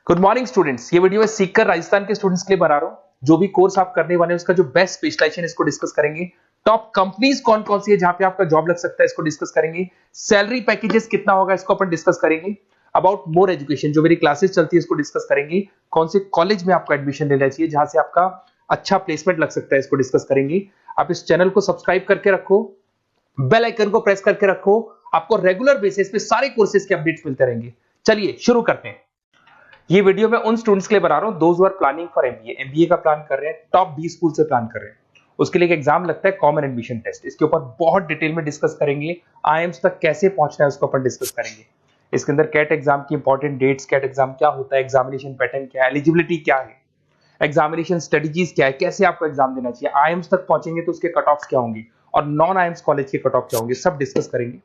Good morning students. ये video है सीकर राजस्थान के स्टूडेंट्स के लिए बना रहा हूँ। जो भी कोर्स आप करने वाले हैं उसका जो बेस्ट स्पेशलाइजेशन इसको डिस्कस करेंगे। टॉप कंपनीज कौन कौन सी है जहां पे आपका जॉब लग सकता है इसको डिस्कस करेंगे। सैलरी पैकेजेस कितना होगा इसको अपन डिस्कस करेंगे। अबाउट मोर एजुकेशन जो मेरी क्लासेस चलती है इसको डिस्कस करेंगे। कौन से कॉलेज में आपको एडमिशन लेना चाहिए जहां से आपका अच्छा प्लेसमेंट लग सकता है इसको डिस्कस करेंगे। आप इस चैनल को सब्सक्राइब करके रखो, बेल आइकन को प्रेस करके रखो, आपको रेगुलर बेसिस पे सारे कोर्सेज के अपडेट्स मिलते रहेंगे। चलिए शुरू करते हैं। ये वीडियो मैं उन स्टूडेंट्स के लिए बना रहा हूं those who are planning for MBA का प्लान कर रहे हैं, टॉप 20 स्कूल से प्लान कर रहे हैं। उसके लिए एक एग्जाम लगता है कॉमन एडमिशन टेस्ट। इसके ऊपर बहुत डिटेल में डिस्कस करेंगे। आईएम्स तक कैसे पहुंचना है उसको अपन डिस्कस करेंगे। इसके अंदर कैट एग्जाम की इंपॉर्टेंट डेट्स, कैट एग्जाम क्या होता है, एग्जामिनेशन पैटर्न क्या है, एलिजिबिलिटी क्या है, एग्जामिनेशन स्ट्रेटजीज क्या है, कैसे आपको एग्जाम देना चाहिए, आईएम्स तक पहुंचेंगे तो उसके कट ऑफ्स क्या होंगे और नॉन आईएम्स कॉलेज के कट ऑफ क्या होंगे, सब डिस्कस करेंगे।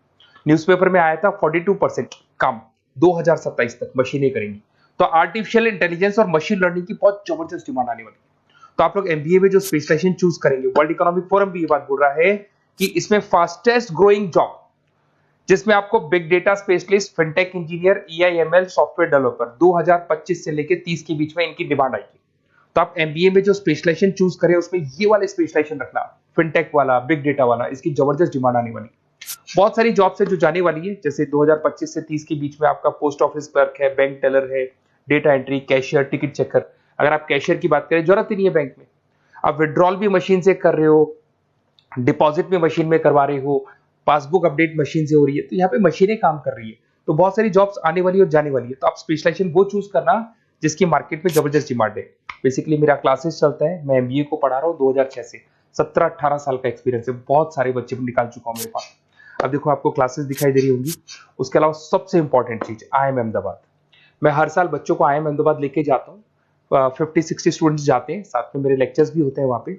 न्यूज़पेपर में आया था 42% कम 2027 तक मशीनें करेंगी। तो आर्टिफिशियल इंटेलिजेंस और मशीन लर्निंग की बहुत जबरदस्त डिमांड आने वाली है। तो आप लोग एमबीए में जो स्पेशलाइजेशन चूज करेंगे, वर्ल्ड इकोनॉमिक फोरम भी ये बात बोल रहा है कि इसमें फास्टेस्ट ग्रोइंग जॉब जिसमें आपको big data specialist, fintech engineer, AI ML software developer 2025 से लेकर 30 के बीच में इनकी डिमांड आएगी। तो आप एमबीए में जो स्पेशलाइजेशन चूज करें उसमें ये वाले स्पेशलाइजेशन रखना, फिनटेक वाला, बिग डेटा वाला, इसकी जबरदस्त डिमांड आने वाली है। बहुत सारी जॉब्स है जो जाने वाली है, जैसे 2025 से 30 के बीच में आपका पोस्ट ऑफिस क्लर्क है, बैंक टेलर है, data entry, cashier, ticket checker. अगर आप कैशियर की बात करें जरूरत ही नहीं है बैंक में, आप विड्रॉल भी मशीन से कर रहे हो, डिपॉजिट भी मशीन में करवा रहे हो, पासबुक अपडेट मशीन से हो रही है, तो यहाँ पे मशीनें काम कर रही है। तो बहुत सारी जॉब्स आने वाली है और जाने वाली है। तो आप स्पेशलाइजेशन वो चूज करना जिसकी मार्केट में जबरदस्त डिमांड है। बेसिकली मेरा क्लासेस चलता है, मैं एमबीए को पढ़ा रहा हूँ 2006 से। 17-18 साल का एक्सपीरियंस है, बहुत सारे बच्चे निकाल चुका हूँ मेरे पास। अब देखो आपको क्लासेस दिखाई दे रही होंगी। उसके अलावा सबसे इंपॉर्टेंट चीज IIM अहमदाबाद। मैं हर साल बच्चों को IIM अहमदाबाद लेके जाता हूँ। 50-60 स्टूडेंट्स जाते हैं, साथ में मेरे लेक्चर्स भी होते हैं वहाँ पे।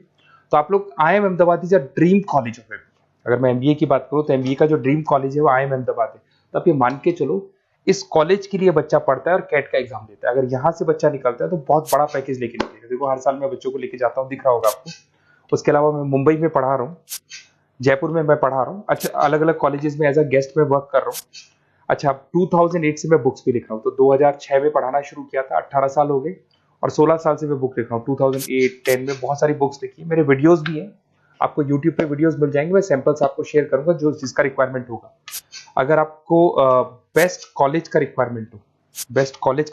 तो आप लोग IIM Ahmedabad is a dream college of MBA. अगर मैं एमबीए की बात करूँ तो एमबीए का जो ड्रीम कॉलेज है वो IIM अहमदाबाद है। तो आप ये मान के चलो इस कॉलेज के लिए बच्चा पढ़ता है और कैट का एग्जाम देता है। अगर यहाँ से बच्चा निकलता है तो बहुत बड़ा पैकेज लेके निकलेगा। देखो हर साल मैं बच्चों को लेके जाता हूँ, दिख रहा होगा आपको। उसके अलावा मैं मुंबई में पढ़ा रहा हूँ, जयपुर में मैं पढ़ा रहा हूँ। अच्छा, अलग अलग कॉलेजेस में एज अ गेस्ट में वर्क कर रहा हूँ। अच्छा, 2008 से मैं बुक्स भी लिख रहा हूँ। तो 2006 में पढ़ाना शुरू किया था, 18 साल हो गए और 16 साल से मैं बुक लिख रहा हूँ। 2008-10 में बहुत सारी बुक्स लिखी है। मेरे वीडियोस भी हैं, आपको यूट्यूब पे वीडियोस मिल जाएंगे। मैं सैंपल्स आपको शेयर करूंगा जो जिसका रिक्वायरमेंट होगा। अगर आपको बेस्ट कॉलेज का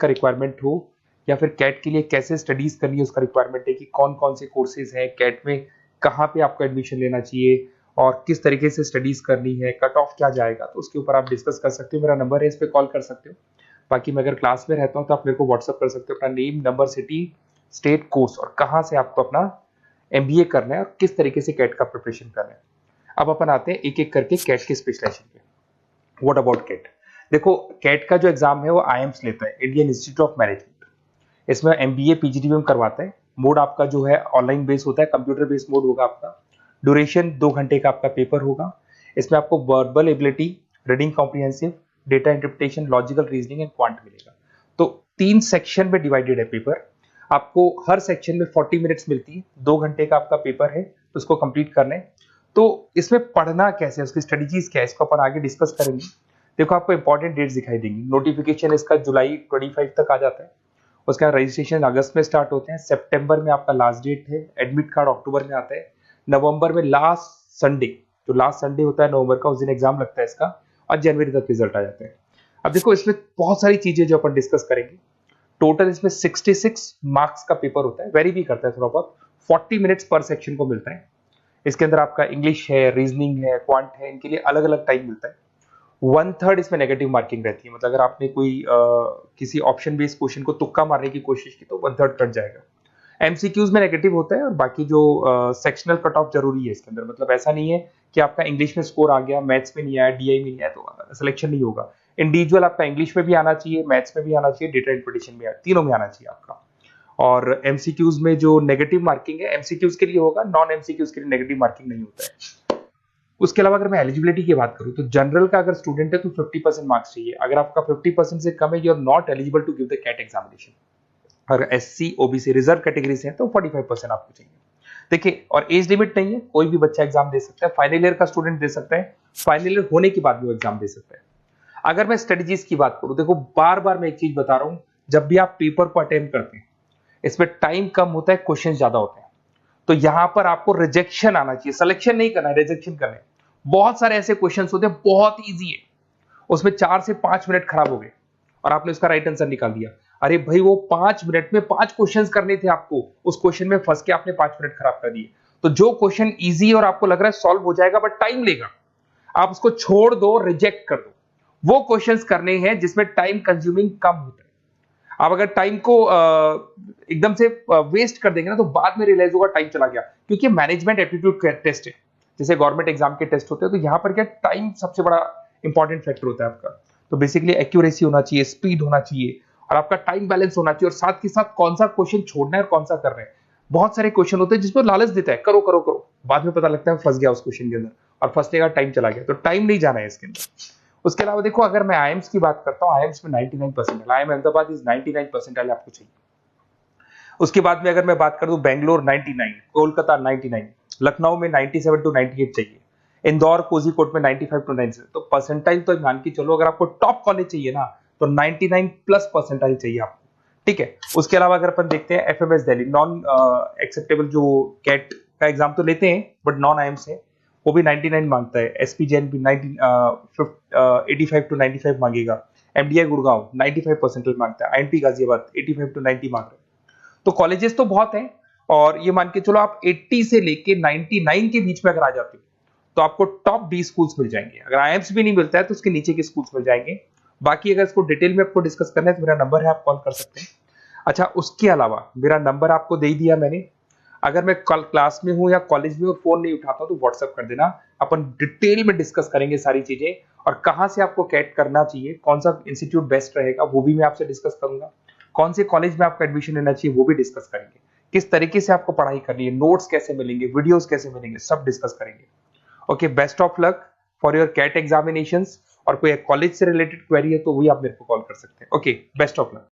रिक्वायरमेंट हो या फिर कैट के लिए कैसे स्टडीज करनी है उसका रिक्वायरमेंट है कि कौन कौन से कोर्सेज हैं कैट में, कहाँ पे आपको एडमिशन लेना चाहिए और किस तरीके से स्टडीज करनी है, कट ऑफ क्या जाएगा, तो उसके ऊपर आप डिस्कस कर सकते हो। मेरा नंबर है, इस पे कॉल कर सकते हो। बाकी मैं अगर क्लास में रहता हूँ तो आप मेरे को व्हाट्सअप कर सकते हो अपना name, number, city, state, course और कहाँ से आपको अपना एमबीए करना है और किस तरीके से कैट का प्रिपरेशन करना है। अब अपन आते हैं एक एक करके कैट के स्पेशलाइजेशन पे। What about CAT? देखो कैट का जो एग्जाम है वो आईएम्स लेता है, इंडियन इंस्टीट्यूट ऑफ मैनेजमेंट। इसमें एमबीए पीजीडीएम करवाता है। मोड आपका जो है ऑनलाइन बेस होता है, कंप्यूटर बेस्ड मोड होगा आपका। ड्यूरेशन 2 घंटे का आपका पेपर होगा। इसमें आपको verbal ability, reading comprehensive, data interpretation, logical reasoning and quant मिलेगा। तो 3 सेक्शन में डिवाइडेड है पेपर। आपको हर सेक्शन में 40 मिनट्स मिलती है। 2 घंटे का आपका पेपर है, तो उसको कंप्लीट करना है। तो इसमें पढ़ना कैसे है, उसकी स्ट्रेटजीज क्या है, इसको अपन आगे डिस्कस करेंगे। देखो आपको इंपॉर्टेंट डेट्स दिखाई देंगी। नोटिफिकेशन इसका जुलाई 25 तक आ जाता है। उसका रजिस्ट्रेशन अगस्त में स्टार्ट होते हैं, सितंबर में आपका लास्ट डेट है, एडमिट कार्ड अक्टूबर में आता है, नवंबर में लास्ट संडे, जो लास्ट संडे होता है नवंबर का, उस दिन एग्जाम लगता है इसका और जनवरी तक रिजल्ट आ जाता है। अब देखो इसमें बहुत सारी चीजें जो अपन डिस्कस करेंगे। टोटल इसमें 66 मार्क्स का पेपर होता है, वेरी भी करता है थोड़ा बहुत। 40 मिनट्स पर सेक्शन को मिलता है। इसके अंदर आपका इंग्लिश है, रीजनिंग है, क्वांट है, इनके लिए अलग अलग टाइम मिलता है। 1/3 इसमें नेगेटिव मार्किंग रहती है। मतलब अगर आपने कोई किसी ऑप्शन बेस्ड क्वेश्चन को तुक्का मारने की कोशिश की तो 1/3 कट जाएगा। एमसीक्यूज में नेगेटिव होता है और बाकी जो सेक्शनल कट ऑफ जरूरी है इसके अंदर। मतलब ऐसा नहीं है कि आपका इंग्लिश में स्कोर आ गया, मैथ्स में नहीं आया, डीआई में नहीं आया तो सिलेक्शन नहीं होगा। इंडिविजुअल आपका इंग्लिश में भी आना चाहिए, मैथ्स में भी आना चाहिए, डेटा इंटरप्रिटेशन में, तीनों में आना चाहिए आपका। और एमसीक्यूज में जो नेगेटिव मार्किंग है एमसीक्यूज के लिए होगा, नॉन एमसीक्यूज के लिए नेगेटिव मार्किंग नहीं होता है। उसके अलावा अगर मैं एलिजिबिलिटी की बात करूं तो जनरल का अगर स्टूडेंट है तो 50% मार्क्स चाहिए। अगर आपका 50% से कम है, you are not eligible to give the CAT examination. अगर एससी, ओबीसी, रिजर्व कैटेगरी से है तो 45% आपको चाहिए। देखिए, और एज लिमिट नहीं है, कोई भी बच्चा एग्जाम दे सकता है। फाइनल ईयर का स्टूडेंट दे सकता है, फाइनल ईयर होने के बाद भी वो एग्जाम दे सकता है। अगर मैं स्ट्रेटजीज की बात करूं, देखो बार बार मैं एक चीज बता रहा हूं, जब भी आप पेपर को अटेम्प्ट करते हैं, इसमें टाइम कम होता है, क्वेश्चन ज्यादा होते हैं, तो यहां पर आपको रिजेक्शन आना चाहिए, सिलेक्शन नहीं करना है, रिजेक्शन करना है। बहुत सारे ऐसे क्वेश्चन होते हैं बहुत ईजी है, उसमें 4 से 5 मिनट खराब हो गए और आपने उसका राइट आंसर निकाल दिया। अरे भाई वो 5 मिनट में 5 क्वेश्चंस करने थे आपको, उस क्वेश्चन में फंस के आपने 5 मिनट खराब कर दिए। तो जो क्वेश्चन इजी और आपको लग रहा है सॉल्व हो जाएगा बट टाइम लेगा, आप उसको छोड़ दो, रिजेक्ट कर दो। वो क्वेश्चंस करने हैं जिसमें टाइम कंज्यूमिंग कम होता है। आप अगर टाइम को एकदम से वेस्ट कर देंगे ना, तो बाद में रियलाइज होगा टाइम चला गया, क्योंकि मैनेजमेंट एप्टीट्यूड टेस्ट है, जैसे गवर्नमेंट एग्जाम के टेस्ट होते हैं, तो यहां पर क्या टाइम सबसे बड़ा इंपॉर्टेंट फैक्टर होता है आपका। तो बेसिकली एक्यूरेसी होना चाहिए, स्पीड होना चाहिए और आपका टाइम बैलेंस होना चाहिए, और साथ के साथ कौन सा क्वेश्चन छोड़ना है और कौन सा कर रहे हैं। बहुत सारे क्वेश्चन होते हैं जिसमें लालच देता है, करो करो करो, बाद में पता लगता है फंस गया उस क्वेश्चन के अंदर और फंसने का टाइम चला गया, तो टाइम नहीं जाना है इसके अंदर। उसके अलावा देखो, अगर मैं आईएम्स की बात करता हूँ, आईएम्स में 99 percentile, IIM Ahmedabad is 99 percentile आपको चाहिए। उसके बाद में अगर मैं बात कर दूं, बेंगलोर 99, कोलकाता 99, लखनऊ में 97 टू 98 चाहिए, इंदौर कोझीकोड में 95 टू 97। तो परसेंटाइल तो मान के चलो, अगर आपको टॉप कॉलेज चाहिए ना, तो 99 प्लस परसेंटाइल चाहिए आपको, ठीक है। उसके अलावा अगर अपन देखते हैं एफएमएस दिल्ली, नॉन एक्सेप्टेबल, जो कैट का एग्जाम तो लेते हैं बट नॉन आईएम्स है, वो भी 99 मांगता है। एसपी जैन भी 85 टू 95 मांगेगा। एमडीआई गुड़गांव 95 परसेंटाइल मांगता है। आईएनपी गाजियाबाद 85 टू 90 मांग रहे हैं। तो कॉलेजेस तो बहुत हैं, और ये मान के चलो आप 80 से लेके 99 के बीच में अगर आ जाते हो तो आपको टॉप 20 स्कूल्स मिल जाएंगे। अगर आईएम्स भी नहीं मिलता है तो उसके नीचे के स्कूल्स मिल जाएंगे। बाकी अगर इसको डिटेल में आपको डिस्कस करना है तो मेरा नंबर है, आप कॉल कर सकते हैं। अच्छा, उसके अलावा मेरा नंबर आपको दे दिया मैंने, अगर मैं कल क्लास में हूं या कॉलेज में और फोन नहीं उठाता तो व्हाट्सएप कर देना, अपन डिटेल में डिस्कस करेंगे सारी चीजें, और कहां से आपको कैट करना चाहिए, कौन सा इंस्टीट्यूट बेस्ट रहेगा वो भी मैं आपसे डिस्कस करूंगा, कौन से कॉलेज में आपका एडमिशन लेना चाहिए वो भी डिस्कस करेंगे, किस तरीके से आपको पढ़ाई करनी है, नोट्स कैसे मिलेंगे, वीडियोस कैसे मिलेंगे, सब डिस्कस करेंगे। Okay, best of luck for your CAT examinations. और कोई कॉलेज से रिलेटेड क्वेरी है तो वही आप मेरे को कॉल कर सकते हैं। Okay, best of luck.